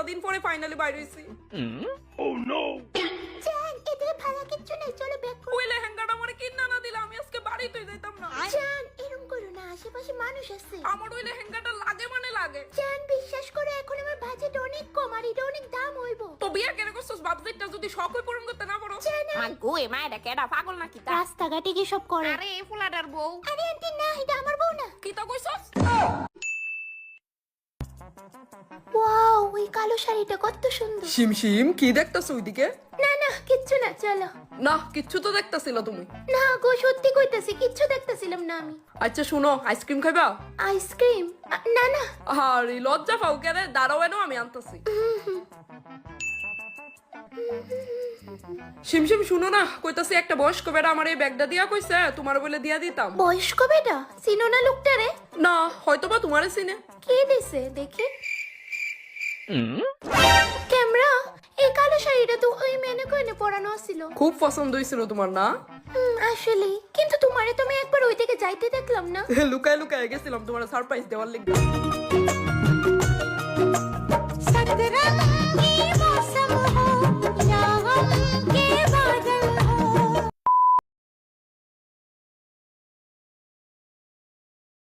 দিন পরে ফাইনালি বাইরে হইছি। ও নো জান এদিকে ভালো কিছু নেই, চলো ব্যাক করো। ওই লেহেঙ্গাটা আমারে কিনা না দিলে আমি আজকে বাড়িতেই যাইতাম না। জান এরকম করো না, আশেপাশে মানুষ আছে। আমার ওই লেহেঙ্গাটা লাগে মানে লাগে। জান বিশ্বাস করো এখন আমার বাজেট অনেক কম আর এটা অনেক দাম হইব। তো বিয়া কেন করছস? বাজেটটা যদি শখই পূরণ করতে না পারো। মাগো এ মা এটা কেডা পাগল নাকি তা? রাস্তাঘাটে কি সব করে? আরে এই ফুলাটার বউ। আরে আন্টি না, এটা আমার বউ না। কি তা কইছস? ওয়াও এই কালো শাড়িটা কত সুন্দর। শিমশিম কি দেখতাছ ওইদিকে? না না কিচ্ছু না, চলো। না কিচ্ছু তো দেখতাছিল তুমি। না গো সত্যি কইতাছি কিচ্ছু দেখতেছিলাম না আমি। আচ্ছা শুনো, আইসক্রিম খাইবা? আইসক্রিম? না না। আরে লজ্জা পাও কেন? দাঁড়াও এনো, আমি আনতাছি। শিমশিম শুনো না, কইতাছি একটা বয়স্ক বেড়া আমার এই ব্যাগটা দিয়া কইছে তোমার বলে দিয়া দিতাম। বয়স্ক বেটা? চিনো না লোকটারে? না হয়তোবা তোমারে চিনে। কে দিছে দেখি? ক্যামেরা, এই কালো শাড়িটা তো ওই মেনে কইনে পরানো ছিল। খুব পছন্দ হইছিল তোমার না? আসলে কিন্তু তোমারে তো আমি একবার ওই দিকে যাইতে দেখলাম না। লুকায় লুকায় গেছিলাম তোমার সারপ্রাইজ দেওয়ার লিগে। সতরঙ্গী